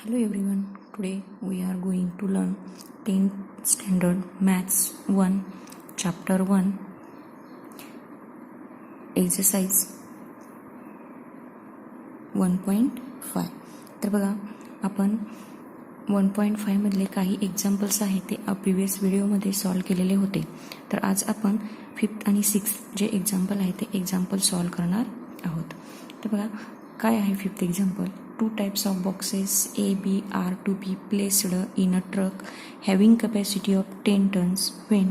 Hello everyone, today we are going to learn 10th standard maths 1 chapter 1 exercise 1.5. तर बघा आपण 1.5 मधले काही एक्झाम्पल्स आहेत ते प्रिव्हियस व्हिडिओमध्ये सॉल्व केलेले होते. तर आज आपण 5th आणि 6th जे एक्झाम्पल आहे ते एक्झाम्पल सॉल्व करणार आहोत. तर बघा काय आहे 5th example. 2 types of boxes A, B are to be placed in a truck having capacity of 10 tons when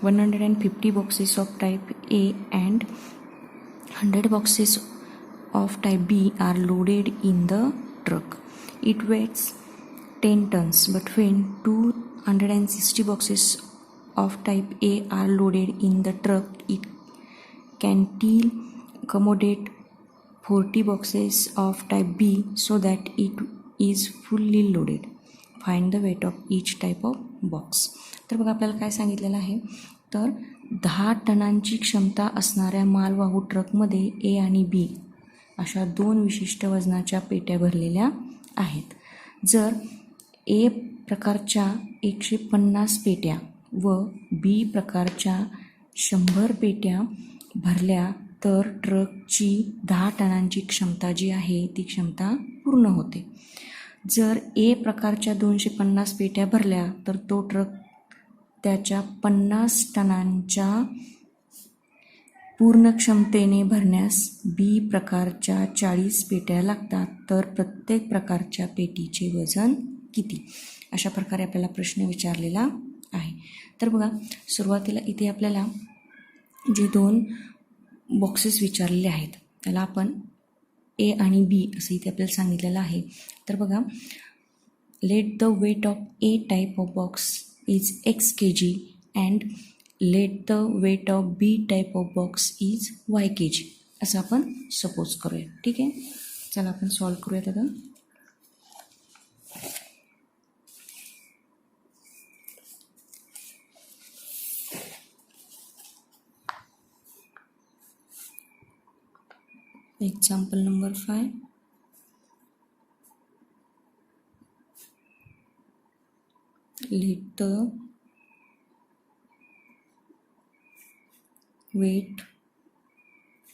150 boxes of type A and 100 boxes of type B are loaded in the truck. It weighs 10 tons, but when 260 boxes of type A are loaded in the truck, it can still accommodate 40 boxes of type B so that it is fully loaded. Find the weight of each type of box. तर बघा आपल्याला काय सांगितलेलं आहे, तर 10 टनांची क्षमता असणाऱ्या मालवाहू ट्रकमध्ये ए आणि बी अशा 2 विशिष्ट वजनाच्या पेट्या भरलेल्या आहेत. जर ए प्रकारच्या 150 पेट्या व बी प्रकारच्या 100 पेट्या भरल्या तर ट्रकची 10 टनांची क्षमता जी आहे ती क्षमता पूर्ण होते. जर ए प्रकारच्या 250 पेट्या भरल्या तर तो ट्रक त्याच्या 50 टनांच्या पूर्ण क्षमतेने भरण्यास बी प्रकारच्या 40 पेट्या लागतात. तर प्रत्येक प्रकारच्या पेटीचे वजन किती, अशा प्रकारे आपल्याला प्रश्न विचारलेला आहे. तर बघा सुरुवातीला इथे आपल्याला जे 2 बॉक्सेस विचारलेले आहेत त्याला आपण ए आणि बी असं इथे आपल्याला सांगितलेलं आहे. तर बघा let the weight of A type of box is x kg and let the weight of B type of box is y kg असं आपण सपोज करूया. ठीक आहे, चला आपण सॉल्व करूयात आता. Example number 5. Let the weight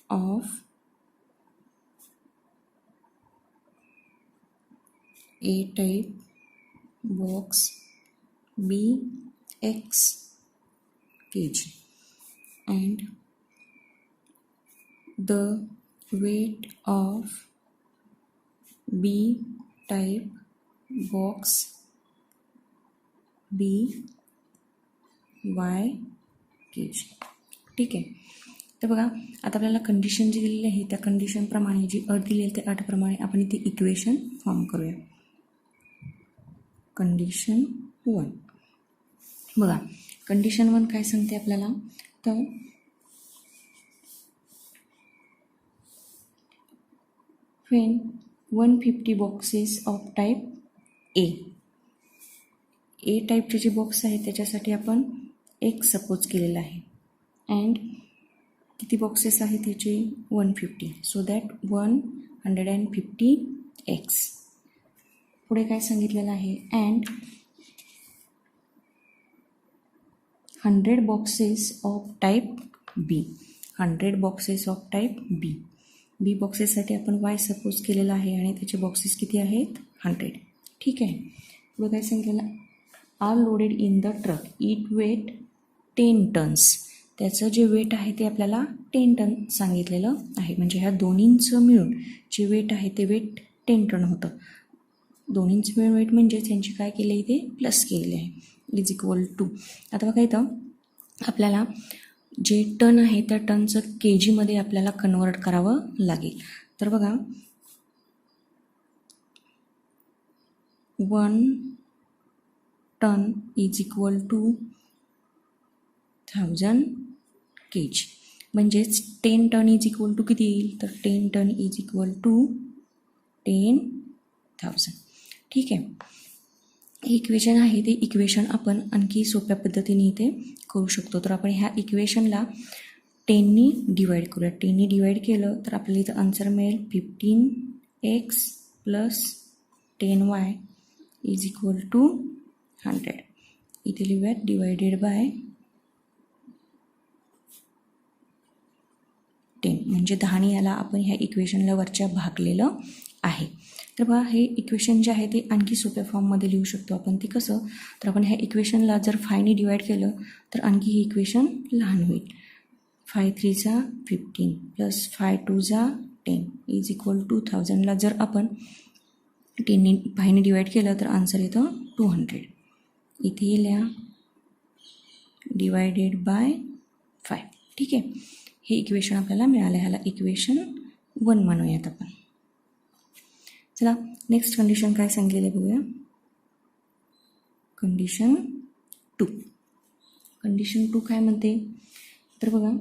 of A type box be x kg and the weight of B type box B y kg. ठीक आहे, तर बघा आता आपल्याला कंडिशन जी दिलेली आहे त्या कंडिशनप्रमाणे जी अट दिलेली आहे त्या अटप्रमाणे आपण इथे इक्वेशन फॉर्म करूया. कंडिशन 1 बघा, कंडिशन 1 काय सांगते आपल्याला, तर when 150 boxes of type A टाईपचे जे बॉक्स आहेत त्याच्यासाठी आपण एक सपोज केलेला आहे अँड किती बॉक्सेस आहेत त्याचे 150, सो दॅट 150x. पुढे काय सांगितलेलं आहे, and 100 boxes of type B. 100 boxes of type B. B बॉक्सेससाठी आपण वाय सपोज केलेला आहे आणि त्याचे बॉक्सेस किती आहेत 100. ठीक आहे, पुढे काय सांगितलेलं, are loaded in the truck it weight 10 tons. त्याचं जे वेट आहे ते आपल्याला 10 टन सांगितलेलं आहे. म्हणजे ह्या दोन्हींचं मिळून जे वेट आहे ते वेट 10 टन होतं. दोन्हींचं मिळून वेट म्हणजे त्यांची काय केले इथे प्लस केलेले आहे, इज इक्वल टू. आता बघा इथं आपल्याला जे टन आहे त्या टनचं के जीमध्ये आपल्याला कन्वर्ट करावं लागेल. तर बघा 1 ton is equal to 1000 kg. म्हणजेच 10 टन इज इक्वल टू किती येईल, तर 10 टन इज इक्वल टू 10,000. ठीक आहे, इक्वेशन आहे ते इक्वेशन आपण आणखी सोप्या पद्धतीने इथे करू शकतो. तर आपण ह्या इक्वेशनला 10नी डिवाईड करूया. 10नी डिवाईड केलं तर आपल्याला इथं आन्सर मिळेल 15x + 10y is equal to 100. इथे लिहूयात डिवायडेड बाय 10, म्हणजे 10ने याला आपण ह्या इक्वेशनला वरच्या भागलेलं आहे. तर बघा हे इक्वेशन जे आहे ते आणखी सोप्या फॉर्ममध्ये लिहू शकतो आपण. ते कसं, तर आपण ह्या इक्वेशनला जर 5ने डिवाइड केलं तर आणखी हे इक्वेशन लहान होईल. 5 3 जा 15 प्लस 5 2 जा 10 इज इक्वल टू 1000ला जर आपण 5ने डिवाइड केलं तर आन्सर येतं 200. इथे येईल डिवायडेड बाय 5. ठीक आहे, हे इक्वेशन आपल्याला मिळालं. ह्याला इक्वेशन 1 म्हणूयात आपण. चला नेक्स्ट कंडिशन काय सांगितलेलं आहे बघूया. कंडिशन 2. कंडिशन 2 काय म्हणते, तर बघा,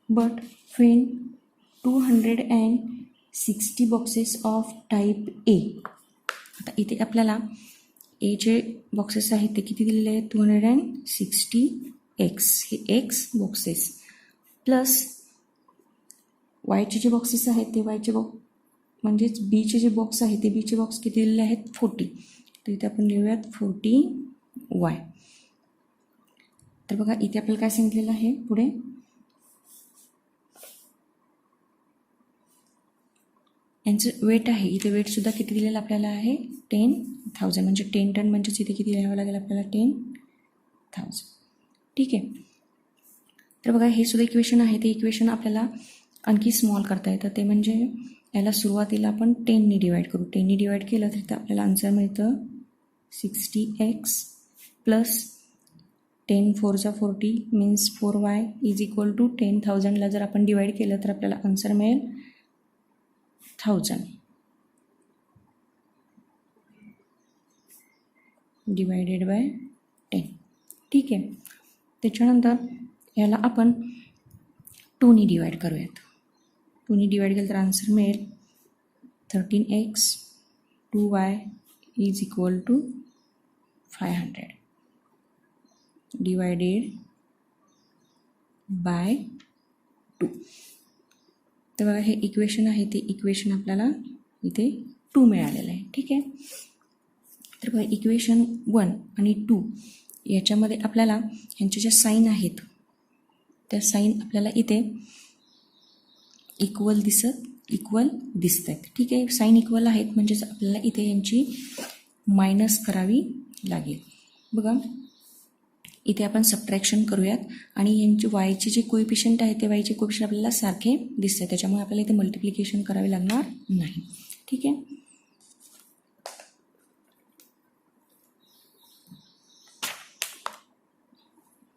but when 260 boxes of type ए. आता इथे आपल्याला एचे बॉक्सेस आहेत ते किती दिलेले आहेत, 260x. हे एक्स बॉक्सेस प्लस वायचे जे बॉक्सेस आहेत ते वायचे बॉक्स, म्हणजेच बीचे जे बॉक्स आहेत ते बीचे बॉक्स किती दिलेले आहेत, 40. तर इथे आपण लिहूयात 40y. तर बघा इथे आपल्याला काय सांगितलेलं आहे पुढे, यांचं वेट आहे. इथे वेटसुद्धा किती दिलेलं आपल्याला आहे, 10,000. म्हणजे 10 टन म्हणजेच इथे किती लिहावं लागेल आपल्याला, 10,000. ठीक आहे. तर बघा हे सुद्धा इक्वेशन आहे. ते इक्वेशन आपल्याला आणखी स्मॉल करता येतं. ते म्हणजे याला सुरुवातीला आपण 10ने डिवाइड करू. 10ने डिवाइड केलं तर इथं आपल्याला आन्सर मिळतं 60x प्लस 10 4 जा 40 means 4y is equal to 10,000ला जर आपण डिवाइड केलं तर आपल्याला आन्सर मिळेल 1000 डिवायडेड बाय 10. ठीक आहे. त्याच्यानंतर याला आपण 2ने डिवाइड करूयात. 2ने डिवाइड केलं तर आन्सर मिळेल 13x 2y is equal to 500 divided by 2. तर बघा हे इक्वेशन आहे ते इक्वेशन आपल्याला इथे 2 मिळालेलं आहे. ठीक आहे. तर बघा इक्वेशन 1 आणि 2 याच्यामध्ये आपल्याला ह्यांच्या ज्या साईन आहेत त्या साईन आपल्याला इथे इक्वल दिसत आहेत. ठीक आहे, साईन इक्वल आहेत म्हणजेच आपल्याला इथे यांची मायनस करावी लागेल. बघा इथे आपण सबट्रॅक्शन करूयात आणि यांचे वायचे जे कोइफिशियंट आहे ते वायचे कोइफिशियंट आपल्याला सारखे दिसत आहेत. त्याच्यामुळे आपल्याला इथे मल्टिप्लिकेशन करावे लागणार नाही. ठीक आहे.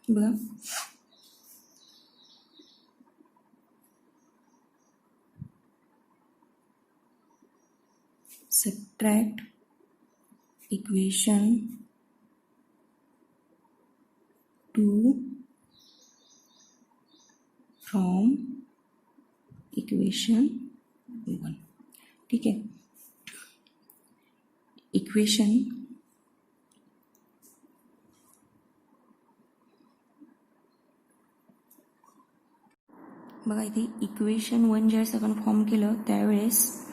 बघा subtract equation 2 from equation 1. ठीक आहे. इक्वेशन बघा इथे इक्वेशन 1 ज्यावेळेस आपण फॉर्म केलं त्यावेळेस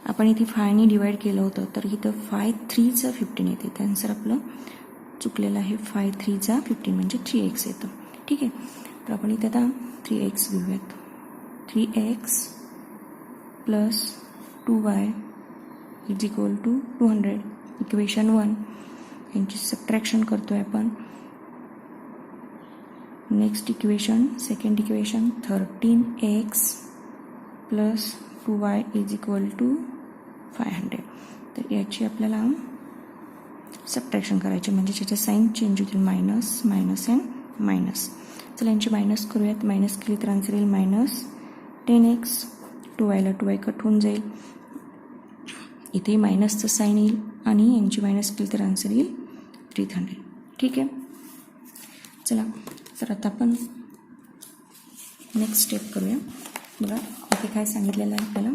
आपण इथे 5ने डिवाइड केलं होतं. तर इथं 5 3 जा 15 येते. त्यानुसार आपलं चुकलेलं आहे. 5 3 जा 15 म्हणजे 3x येतं. ठीक आहे. तर आपण इथे आता 3x घेऊयात. 3x plus 2y is equal to 200. Equation 1 यांची सबट्रॅक्शन करतोय आपण. Next equation, second equation 13x plus 2y is equal to 500. तर याची आपल्याला सबट्रॅक्शन करायची म्हणजे त्याचे साईन चेंज होतील. Minus minus and minus. चला यांची मायनस करूयात. मायनस केली तर आन्सर येईल मायनस 10x. 2yला 2y कट होऊन जाईल. इथे मायनसचं साईन येईल आणि यांची मायनस केली तर आन्सर येईल 300. ठीक आहे. चला तर आता आपण नेक्स्ट स्टेप करूया. बघा इथे काय सांगितलेलं आहे आपल्याला.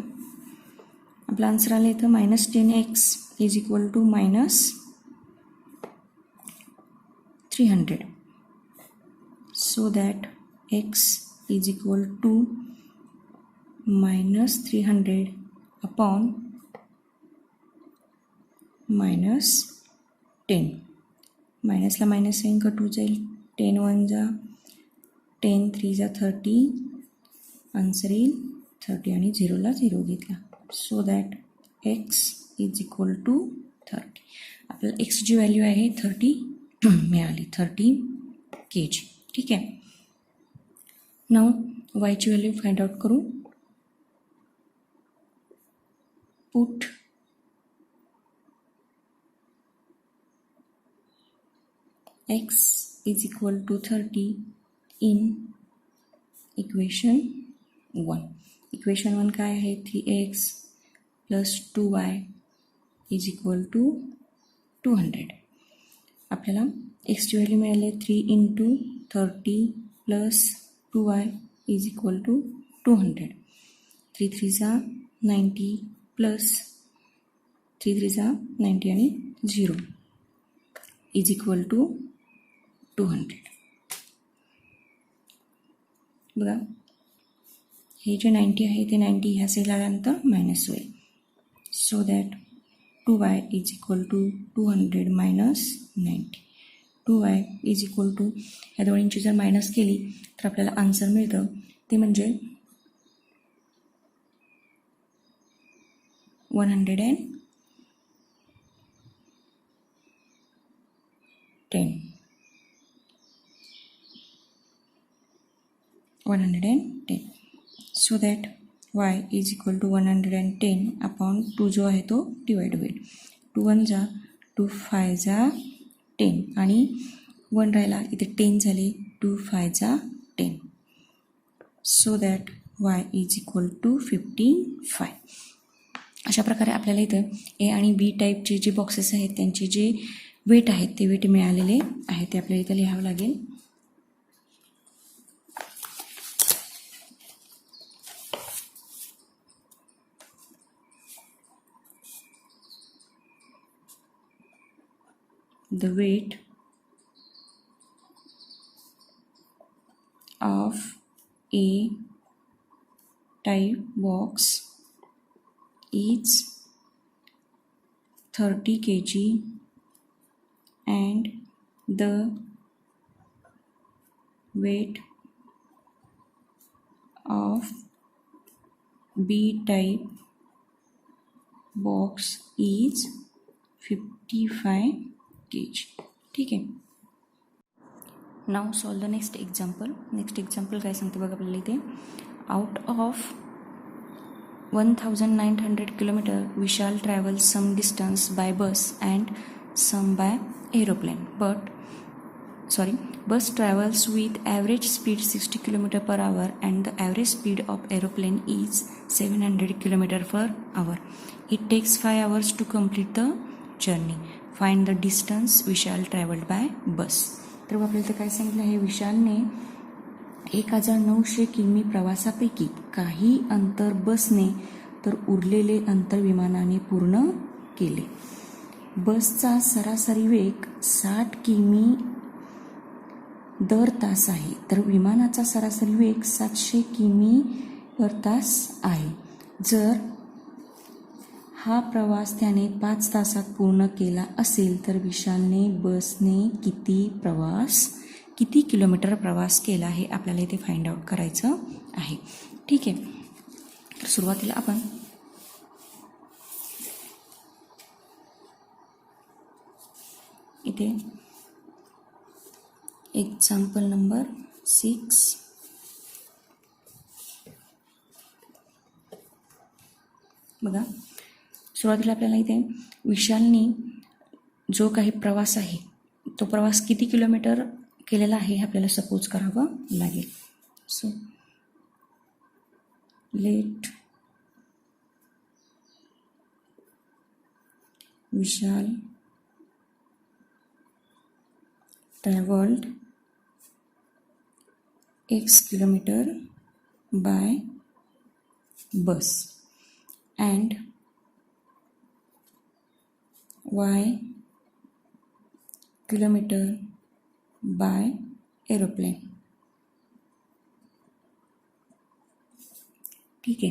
आपला आन्सर आला इथं minus 10x is equal to minus 300. So that x is equal to minus 300 upon minus 10. मायनसला मायनस साईन कट होऊन जाईल. 10 1 जा 10 3 जा 30. आन्सर येईल 30 आणि 0ला 0 घेतला. So that x is equal to 30. आपल्याला एक्सची व्हॅल्यू आहे 30 मिळाली, 30 kg. ठीक आहे. नाव वायची व्हॅल्यू फाइंड आउट करू. Put x is equal to 30 in equation 1. Equation 1 काय आहे? 3x plus 2y is equal to 200. आपल्याला एक्सची व्हॅल्यू मिळाली 3 into 30 plus 2y is equal to 200. 3 3 जा 90 plus 3 3 जा 90 आणि 0 is equal to 200. बघा हे जे 90 आहे ते 90 ह्या साईडला आल्यानंतर मायनस होईल. So that 2y is equal to 200 minus 90. 2y is equal to ह्या दोन्हींची जर मायनस केली तर आपल्याला आन्सर मिळतं ते म्हणजे 110. 110. So that y is equal to 110 upon 2 जो आहे तो डिवाइड होईल. 2 1 जा 2 5 जा 10 आणि 1 राहिला इथे 10 झाले. 2 5 जा 10. So that y is equal to 55. अशा प्रकारे आपल्याला इथं ए आणि बी टाईपचे जे बॉक्सेस आहेत त्यांचे जे वेट आहेत ते वेट मिळालेले आहेत ते आपल्याला इथं लिहावं लागेल. The weight of A type box is 30 kg and the weight of B type box is 55 kg. ठीक आहे. Now solve the next example. Next example काय सांगते बघा आपल्याला इथे. Out of 1900 kilometre Vishal travels some distance by bus and some by aeroplane. Bus travels with average speed 60 kilometre per hour and the average speed of aeroplane is 700 kilometre per hour. It takes 5 hours to complete the journey. Find the distance Vishal travelled by bus. तर आपल्याला इथं काय सांगितलं आहे, विशालने 1900 किमी प्रवासापैकी काही अंतर बसने तर उरलेले अंतर विमानाने पूर्ण केले. बसचा सरासरी वेग 60 किमी दर तास आहे तर विमानाचा सरासरी वेग 700 किमी पर तास आहे. जर हा प्रवास त्याने 5 तासात पूर्ण केला असेल तर विशालने बसने किती किलोमीटर प्रवास केला हे आपल्याला इथे फाइंड आउट करायचं आहे. ठीक आहे. तर सुरुवातीला आपण इथे एक्झाम्पल नंबर 6 बघा. सुरुवातीला आपल्याला इथे विशालने जो काही प्रवास आहे तो प्रवास किती किलोमीटर केलेला आहे हे आपल्याला सपोज करावं लागेल. So let Vishal travelled x kilometre bye bus and y kilometre bye aeroplane. ठीक आहे.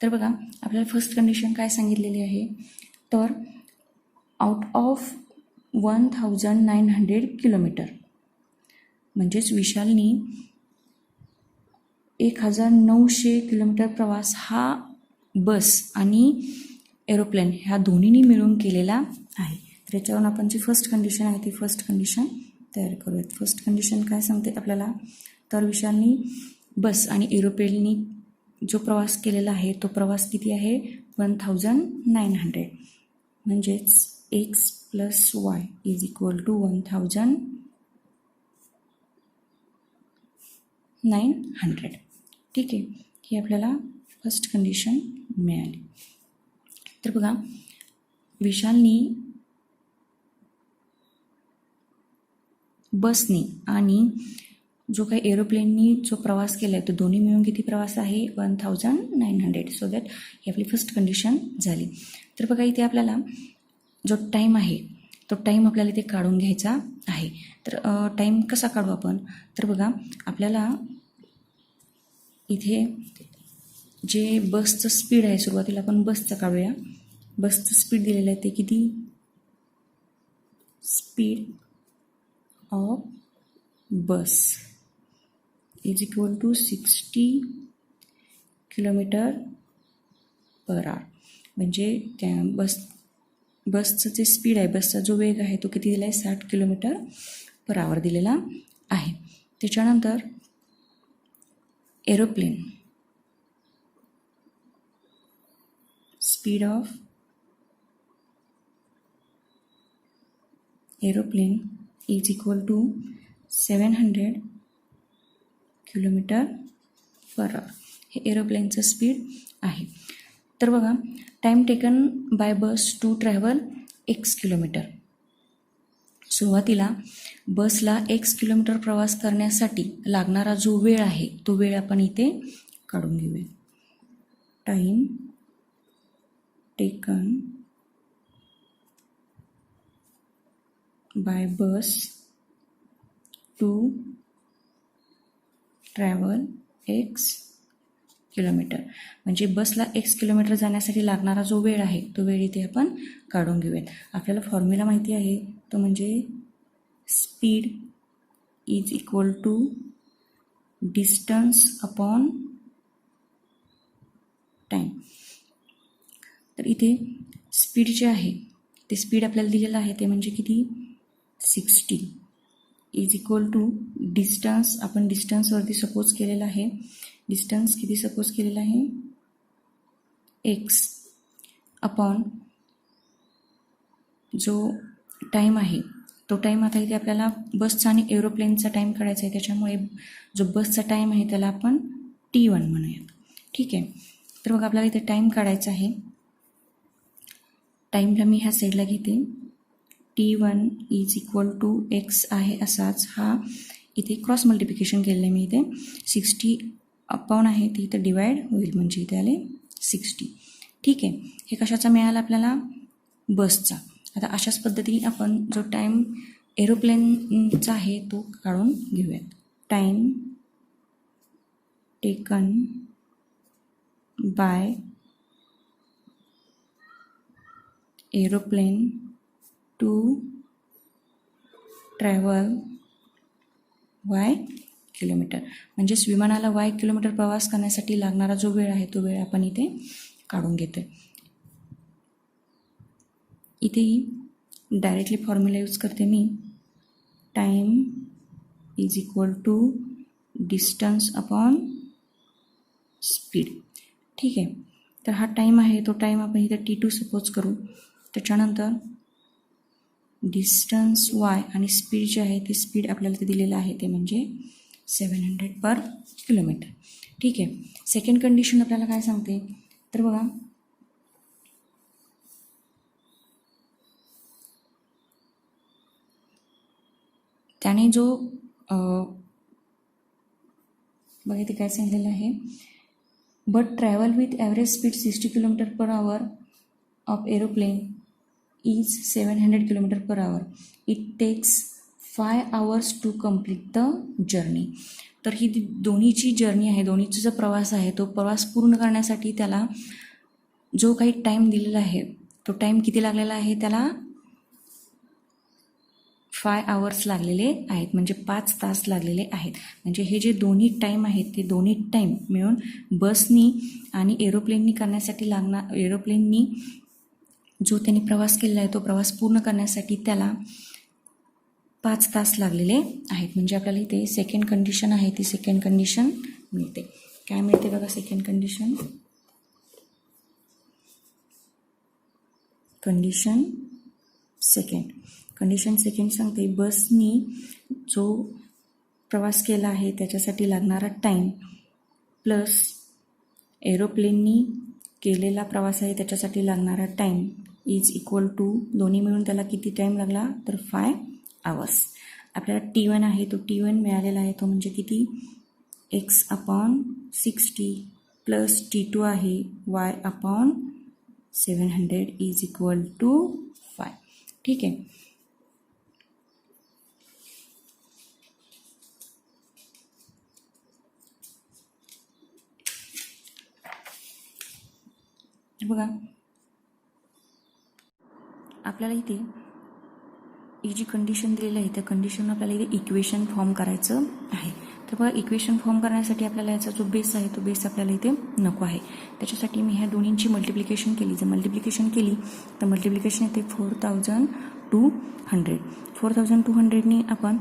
तर बघा आपल्याला फर्स्ट कंडिशन काय सांगितलेली आहे, तर आउट ऑफ 1900 किलोमीटर. म्हणजेच विशालनी 1900 किलोमीटर प्रवास हा बस आणि एरोप्लेन ह्या दोन्हींनी मिळून केलेला आहे. तर याच्यावरून आपण जी फर्स्ट कंडिशन आहे ती फर्स्ट कंडिशन तयार करूयात. फर्स्ट कंडिशन काय सांगते आपल्याला, तर विशालनी बस आणि एरोप्लेननी जो प्रवास केलेला आहे तो प्रवास किती आहे 1900. म्हणजेच x + y = 1900. ठीक आहे, ही आपल्याला फर्स्ट कंडिशन मिळाली. तर बघा, विशालनी बसनी आणि जो काही एरोप्लेननी जो प्रवास केला आहे तो दोन्ही मिळून किती प्रवास आहे 1900. सो दॅट ही आपली फर्स्ट कंडिशन झाली. तर बघा, इथे आपल्याला जो टाईम आहे तो टाईम आपल्याला इथे काढून घ्यायचा आहे. तर टाईम कसा काढू आपण, तर बघा आपल्याला इथे जे बसचं स्पीड आहे, सुरुवातीला आपण बसचं काढूया. बसचं स्पीड दिलेलं आहे ते किती, स्पीड ऑफ बस = 60 km/h. म्हणजे त्या बसचं जे स्पीड आहे, बसचा जो वेग आहे तो किती दिला आहे 60 km/h दिलेला आहे. त्याच्यानंतर aeroplane speed of aeroplane = 700 km/h. हे एरोप्लेनचं स्पीड आहे. तर बघा, time taken by bus to travel x kilometre. सुरुवातीला बसला x किलोमीटर प्रवास करण्यासाठी लागणारा जो वेळ आहे तो वेळ आपण इथे काढून घेऊया. Time taken by bus to travel x kilometre. म्हणजे बसला x किलोमीटर जाण्यासाठी लागणारा जो वेळ आहे तो वेळ इथे आपण काढून घेऊयात. आपल्याला फॉर्म्युला माहिती आहे, तो म्हणजे स्पीड = डिस्टन्स अपॉन टाईम. तर इथे स्पीड जे आहे ते स्पीड आपल्याला दिलेलं आहे ते म्हणजे किती 60 = डिस्टन्स. आपण डिस्टन्सवरती सपोज केलेलं आहे, डिस्टन्स किती सपोज केलेलं आहे x अपॉन जो टाईम आहे तो टाईम. आता इथे आपल्याला बसचा आणि एरोप्लेनचा टाईम काढायचा आहे, त्याच्यामुळे जो बसचा टाईम आहे त्याला आपण T1 म्हणूयात. ठीक आहे, तर मग आपल्याला इथे टाईम काढायचा आहे. टाईमला मी ह्या साईडला घेते. T1 = x आहे असाच हा इथे क्रॉस मल्टिप्लिकेशन केलेलं आहे मी. इथे 60 अपॉन आहे ते इथे डिवाइड होईल, म्हणजे इथे आले 60. ठीक आहे, हे कशाचा मिळाला आपल्याला बसचा. आता अशाच पद्धतीने आपण जो टाईम एरोप्लेनचा आहे तो काढून घेऊयात. Time taken by aeroplane to travel y kilometre. म्हणजेच विमानाला y किलोमीटर प्रवास करण्यासाठी लागणारा जो वेळ आहे तो वेळ आपण इथे काढून घेतोय. इथेही डायरेक्टली फॉर्म्युला यूज करते मी. Time = distance upon speed. ठीक आहे, तर हा टाईम आहे तो टाईम आपण इथे T2 सपोज करू. त्याच्यानंतर डिस्टन्स y आणि स्पीड जे आहे ते स्पीड आपल्याला ते दिलेलं आहे ते म्हणजे 700 km. ठीक आहे, सेकंड कंडिशन आपल्याला काय सांगते, तर बघा त्याने जो बघा इथे काय सांगितलेलं आहे, but travel with average speed 60 km/h of aeroplane is 700 km/h. It takes 5 hours to complete the journey. तर ही दोन्हीची जर्नी आहे, दोन्हीचा जो प्रवास आहे तो प्रवास पूर्ण करण्यासाठी त्याला जो काही टाईम दिलेला आहे तो टाईम किती लागलेला आहे त्याला 5 आवर्स लागलेले आहेत, म्हणजे 5 तास लागलेले आहेत. म्हणजे हे जे दोन्ही टाईम आहेत ते दोन्ही टाईम मिळून बसनी आणि एरोप्लेननी करण्यासाठी एरोप्लेननी जो त्यांनी प्रवास केलेला आहे तो प्रवास पूर्ण करण्यासाठी त्याला 5 तास लागलेले आहेत. म्हणजे आपल्याला इथे सेकंड कंडिशन आहे ती सेकंड कंडिशन मिळते. काय मिळते बघा सेकंड कंडिशन? कंडिशन सेकंड सांगते बसनी जो प्रवास केला आहे त्याच्यासाठी लागणारा टाईम प्लस एरोप्लेननी केलेला प्रवास आहे त्याच्यासाठी लागणारा टाईम इज इक्वल टू दोन्ही मिळून त्याला किती टाईम लागला तर 5 आवर्स. आपल्याला T1 आहे तो T1 मिळालेला आहे तो म्हणजे किती x/60 प्लस T2 आहे y/700 इज इक्वल टू 5. ठीक आहे. बघा आपल्याला इथे ही जी कंडिशन दिलेली आहे त्या कंडिशन आपल्याला इथे इक्वेशन फॉर्म करायचं आहे. तर बघा इक्वेशन फॉर्म करण्यासाठी आपल्याला याचा जो बेस आहे तो बेस आपल्याला इथे नको आहे. त्याच्यासाठी मी ह्या दोन्हींची मल्टिप्लिकेशन केली. जर मल्टिप्लिकेशन केली तर मल्टिप्लिकेशन येते 4200. आपण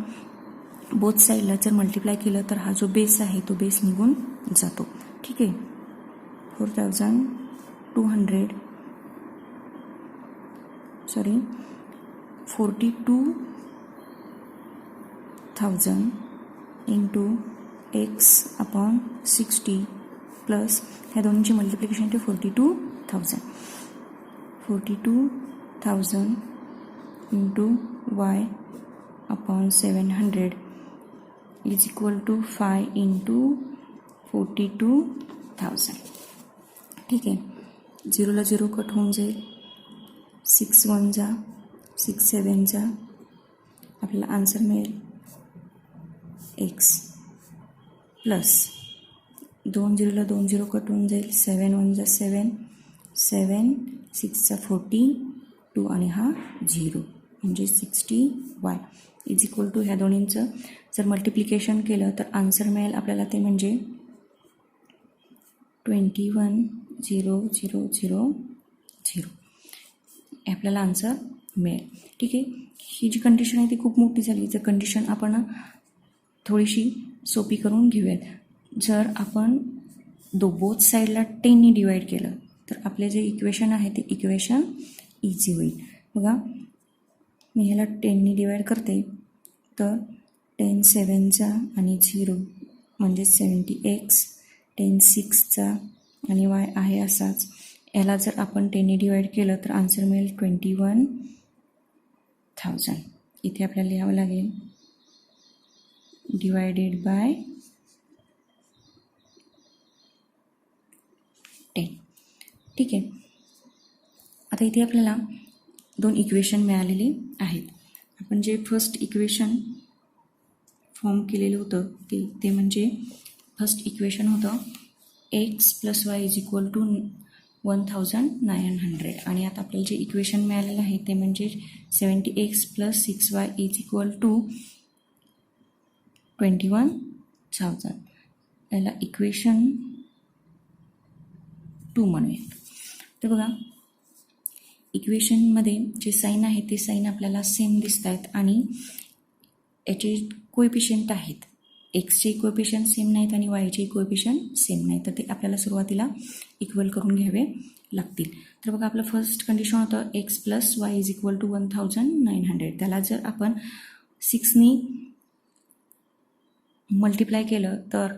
बोथ साईडला जर मल्टिप्लाय केलं तर हा जो बेस आहे तो बेस निघून जातो. ठीक आहे. 42,000 इंटू x/60 प्लस ह्या दोन्हीची मल्टिप्लिकेशन येते 42,000 into y/700 is equal to 5 into 42,000. ठीक आहे. 0ला 0 कट होऊन जाईल. 6 1 जा 6 7 जा आपल्याला आन्सर मिळेल x प्लस 2 0ला 2 0 कट होऊन जाईल. 7 1 जा 7 7 6 जा 42 आणि हा 0 म्हणजे 60y इज इक्वल टू ह्या दोन्हींचं जर मल्टिप्लिकेशन केलं तर आन्सर मिळेल आपल्याला ते म्हणजे 21,000 हे आपल्याला आन्सर मिळेल. ठीक आहे. ही जी कंडिशन आहे ती खूप मोठी झाली. जर कंडिशन आपण थोडीशी सोपी करून घेऊयात. जर आपण बोथ साईडला 10नी डिवाईड केलं तर आपले जे इक्वेशन आहे ते इक्वेशन इझी होईल. बघा मी ह्याला 10नी डिवाईड करते तर 10 7चा आणि 0 म्हणजे 70x 10 6चा आणि y आहे असाच. याला जर आपण 10नी डिवाईड केलं तर आन्सर मिळेल 21,000. इथे आपल्याला लिहावं लागेल डिवायडेड बाय 10. ठीक आहे. आता इथे आपल्याला 2 इक्वेशन मिळालेली आहेत. आपण जे फर्स्ट इक्वेशन फॉर्म केलेलं होतं ते म्हणजे फर्स्ट इक्वेशन होतं x plus y is equal to 1900 आणि आता आपल्याला जे इक्वेशन मिळालेलं आहे ते म्हणजे 70x plus 6y is equal to 21,000. याला इक्वेशन 2 म्हणूयात. तर बघा इक्वेशनमध्ये जे साईन आहे ते साईन आपल्याला सेम दिसत आहेत आणि याचे कोएफिशियंट आहेत. एक्सचे कोएफिशियंट सेम नाहीत आणि वायचे कोएफिशियंट सेम नाहीत. तर ते आपल्याला सुरुवातीला इक्वल करून घ्यावे लागतील. तर बघा आपलं फर्स्ट कंडिशन होतं x plus y is equal to 1900. त्याला जर आपण 6नी मल्टिप्लाय केलं तर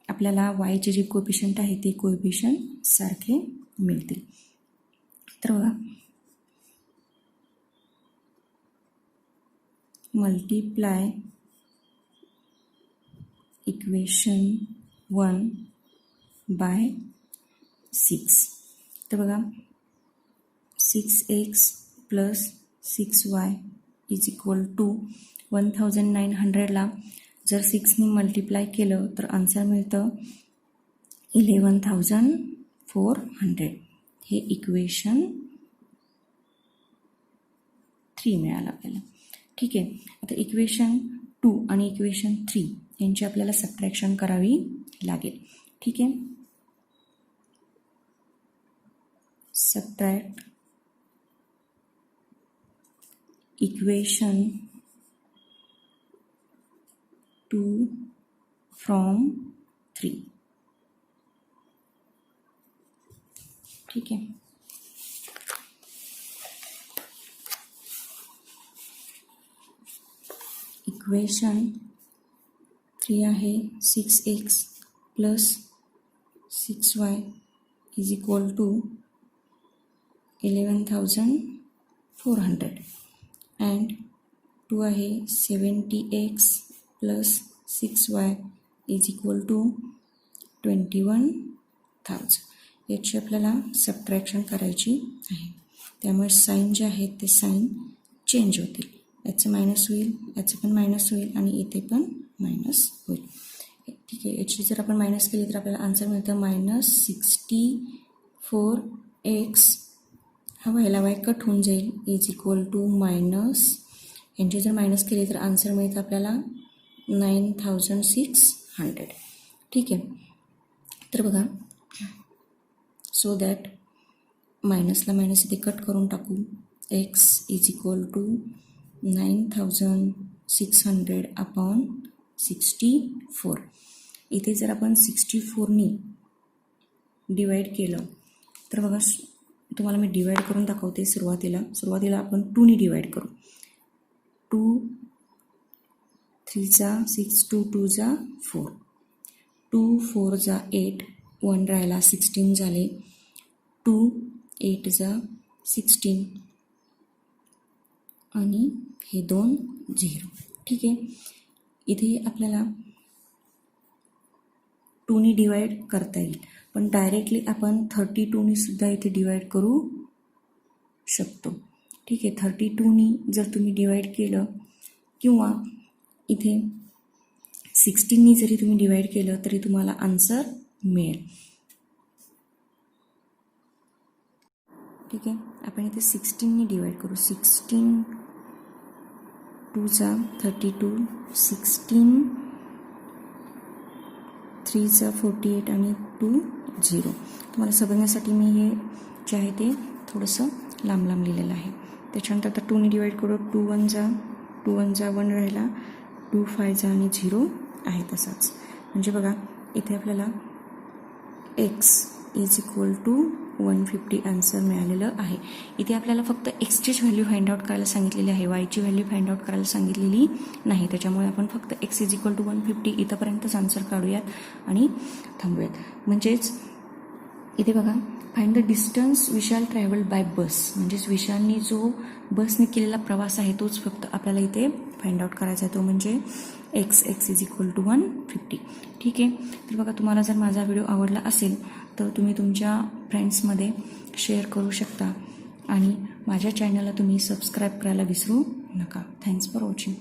आपल्याला वायचे जे कोएफिशियंट आहे ते कोएफिशियंट सारखे मिळतील. तर बघा मल्टिप्लाय इक्वेशन 1 बाय 6. तर बघा 6x plus 6y is equal to 1900ला जर 6नी मल्टिप्लाय केलं तर आन्सर मिळतं 11,400. हे इक्वेशन 3 मिळालं आपल्याला. ठीक आहे. आता इक्वेशन 2 आणि इक्वेशन 3 यांची आपल्याला सबट्रॅक्शन करावी लागेल. ठीक आहे. Subtract equation 2 from 3. ठीक आहे. इक्वेशन 3 आहे 6x plus 6y is equal to 11,400 and 2 आहे 70x plus 6y is equal to 21,000. याची आपल्याला सबट्रॅक्शन करायची आहे. त्यामुळे साईन जे आहेत ते साईन चेंज होतील. याचं मायनस होईल, याचं पण मायनस होईल आणि इथे पण मायनस होईल. ठीक आहे. याची जर आपण मायनस केली तर आपल्याला आन्सर मिळतं -64x. हा व्हायला वाय कट होऊन जाईल इज इक्वल टू मायनस. यांची जर मायनस केली तर आन्सर मिळतं आपल्याला 9,600. ठीक आहे. तर बघा, सो दॅट मायनसला मायनस इथे कट करून टाकू. x is equal to 9,600 upon 64. इथे जर आपण 64नी डिवाईड केलं तर बघा, तुम्हाला मी डिवाईड करून दाखवते. सुरुवातीला आपण 2नी डिवाईड करू. 2 3 जा 6, 2 2 जा 4, 2 4 जा 8, 1 राहिला 16 झाले. 2 8 जा 16 आणि हे 2 0. ठीक आहे. इथे आपल्याला 2नी डिवाईड करता येईल, पण डायरेक्टली आपण 32नी सुद्धा इथे डिवाईड करू शकतो. ठीक आहे. 32नी जर तुम्ही डिवाईड केलं किंवा इथे 16नी जरी तुम्ही डिवाईड केलं तरी तुम्हाला आन्सर मिळेल. ठीक आहे. आपण इथे 16नी डिवाईड करू. 16 2 जा 32, 16 3 जा 48 आणि 2 0. तुम्हाला समजण्यासाठी मी हे जे आहे ते थोडंसं लांब लिहिलेलं आहे. त्याच्यानंतर आता 2नी डिवाईड करू. 2 1 जा 1 राहिला, 2 5 जा आणि 0 आहे तसाच. म्हणजे बघा, इथे आपल्याला x is equal to 150 answer मिळालेलं आहे. इथे आपल्याला फक्त एक्सचीच व्हॅल्यू फाइंड आउट करायला सांगितलेली आहे, वायची व्हॅल्यू फाइंड आउट करायला सांगितलेली नाही. त्याच्यामुळे आपण फक्त x इज इक्वल टू 150 इथंपर्यंतच आन्सर काढूयात आणि थांबूयात. म्हणजेच इथे बघा, find the distance Vishal travelled by bus. म्हणजेच विशालनी जो बसने केलेला प्रवास आहे तोच फक्त आपल्याला इथे फाइंड आउट करायचा आहे. तो म्हणजे x इज इक्वल टू 150. ठीक आहे. तर बघा, तुम्हाला जर माझा व्हिडिओ आवडला असेल तर तुम्ही तुमच्या फ्रेंड्समध्ये शेअर करू शकता आणि माझ्या चॅनलला तुम्ही सबस्क्राईब करायला विसरू नका. Thanks for watching.